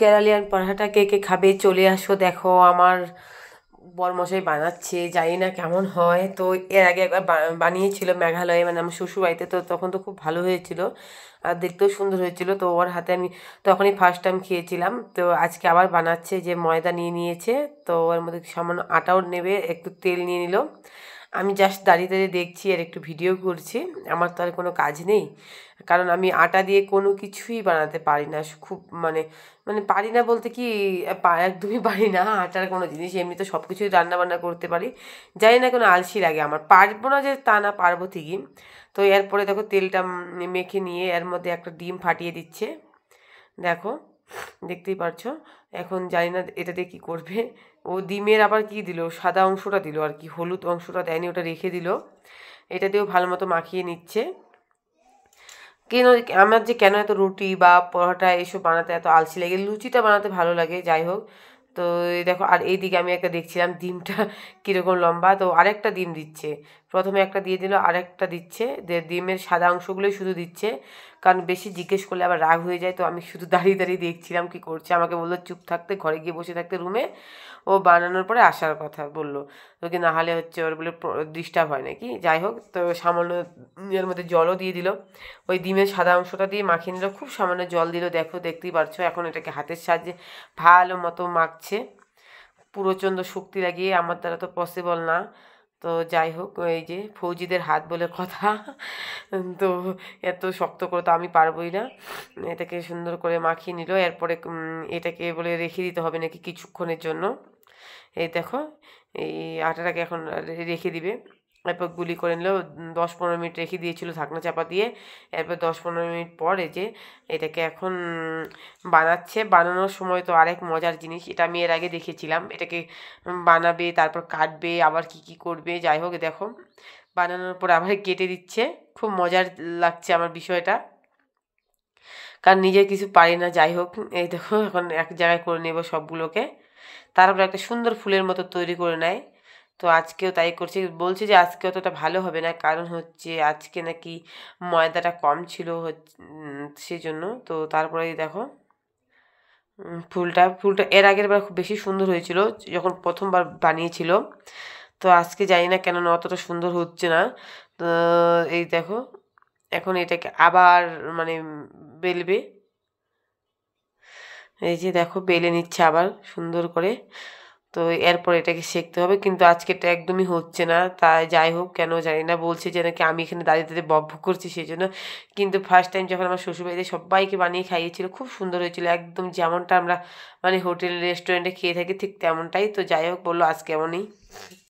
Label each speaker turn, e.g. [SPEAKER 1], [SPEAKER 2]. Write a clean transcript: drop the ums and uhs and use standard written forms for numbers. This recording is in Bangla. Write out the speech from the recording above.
[SPEAKER 1] কেরালিয়ান পরোটা কে কে খাবে চলে আসো। দেখো আমার বরমশাই বানাচ্ছে, জানি না কেমন হয়। তো এর আগে একবার বানিয়েছিল মেঘালয়ে, মানে আমার শ্বশুরবাড়িতে, তো তখন তো খুব ভালো হয়েছিল আর দেখতেও সুন্দর হয়েছিল। তো ওর হাতে আমি তখনই ফার্স্ট টাইম খেয়েছিলাম। তো আজকে আবার বানাচ্ছে, যে ময়দা নিয়ে নিয়েছে, তো ওর মধ্যে সামান্য আটাও নেবে, একটু তেল নিয়ে নিল। আমি জাস্ট দাঁড়িয়ে দাঁড়িয়ে দেখছি আর একটু ভিডিও করছি। আমার তো আর কোনো কাজ নেই, কারণ আমি আটা দিয়ে কোনো কিছুই বানাতে পারি না। খুব মানে মানে পারি না বলতে কি, একদমই পারি না আটার কোনো জিনিস। এমনি তো সব কিছুই রান্নাবান্না করতে পারি, জানি না কোনো আলসি লাগে আমার। পারবো না যে তা না, পারবো ঠিকই। তো এরপরে দেখো তেলটা মেখে নিয়ে এর মধ্যে একটা ডিম ফাটিয়ে দিচ্ছে। দেখো, দেখতেই পারছো। এখন জানি না এটা দিয়ে কী করবে। ও ডিমের আবার কি দিল, সাদা অংশটা দিল আর কি, হলুদ অংশটা দেয়নি, ওটা রেখে দিল। এটা দিয়েও ভালো মতো মাখিয়ে নিচ্ছে। কেন আমার যে কেন এত রুটি বা পরোটা এসব বানাতে এত আলসি লাগে, লুচিটা বানাতে ভালো লাগে। যাই হোক, তো এই দেখো, আর এইদিকে আমি একটা দেখছিলাম ডিমটা কীরকম লম্বা। তো আরেকটা ডিম দিচ্ছে, প্রথমে একটা দিয়ে দিল, আরেকটা দিচ্ছে। ডিমের সাদা অংশগুলোই শুধু দিচ্ছে, কারণ বেশি জিজ্ঞেস করলে আবার রাগ হয়ে যায়। তো আমি শুধু দাঁড়িয়ে দাঁড়িয়ে দেখছিলাম কী করছে। আমাকে বললো চুপ থাকতে, ঘরে গিয়ে বসে থাকতে রুমে। ও বানানোর পরে আসার কথা বললো, তো কি না হলে হচ্ছে ওর বলে ডিস্টার্ব হয় নাকি। যাই হোক, তো সামান্য এর মধ্যে জলও দিয়ে দিল, ওই ডিমের সাদা অংশটা দিয়ে মাখিয়ে নিল। খুব সামান্য জল দিল, দেখো দেখতেই পারছো। এখন এটাকে হাতের সাহায্যে ভালো মতো মাখছে, প্রচণ্ড শক্তি লাগিয়ে। আমার দ্বারা তো পসিবল না। তো যাই হোক, এই যে ফৌজিদের হাত বলে কথা, তো এত শক্ত করে তো আমি পারবোই না। এটাকে সুন্দর করে মাখিয়ে নিল। এরপরে এটাকে বলে রেখে দিতে হবে নাকি কিছুক্ষণের জন্য। এই দেখো, এই আটাটাকে এখন রেখে দিবে। এরপর গুলি করে নিল, 10-15 মিনিট রেখে দিয়েছিল ঢাকনা চাপা দিয়ে। এরপর 10-15 মিনিট পর এই যে এটাকে এখন বানাচ্ছে। বানানোর সময় তো আরেক মজার জিনিস, এটা আমি এর আগে দেখেছিলাম। এটাকে বানাবে, তারপর কাটবে, আবার কি কি করবে। যাই হোক, দেখো বানানোর পর আবার কেটে দিচ্ছে। খুব মজার লাগছে আমার বিষয়টা, কারণ নিজের কিছু পারি না। যাই হোক, এই দেখো এখন এক জায়গায় করে নেব সবগুলোকে, তারপর একটা সুন্দর ফুলের মতো তৈরি করে নেয়। তো আজকেও তাই করছে। বলছে যে আজকে অতটা ভালো হবে না, কারণ হচ্ছে আজকে নাকি ময়দাটা কম ছিল, সেই জন্য। তো তারপরে দেখো ফুলটা এর আগের বার খুব বেশি সুন্দর হয়েছিল যখন প্রথমবার বানিয়েছিল। তো আজকে জানি না কেন অতটা সুন্দর হচ্ছে না। তো এই দেখো, এখন এটাকে আবার মানে বেলবে। এই যে দেখো বেলে নিচ্ছে আবার সুন্দর করে। তো এরপর এটাকে সেঁকতে হবে, কিন্তু আজকেরটা একদমই হচ্ছে না। তাই যাই হোক, কেন জানি না, বলছে যে নাকি আমি এখানে দাঁড়িয়ে দাঁড়িয়ে বকবক করছি সেই জন্য। কিন্তু ফার্স্ট টাইম যখন আমার শ্বশুরবাড়িতে সবাইকে বানিয়ে খাইয়েছিল, খুব সুন্দর হয়েছিল, একদম যেমনটা আমরা মানে হোটেল রেস্টুরেন্টে খেয়ে থাকি ঠিক তেমনটাই। তো যাই হোক, বললো আজকে এমনই।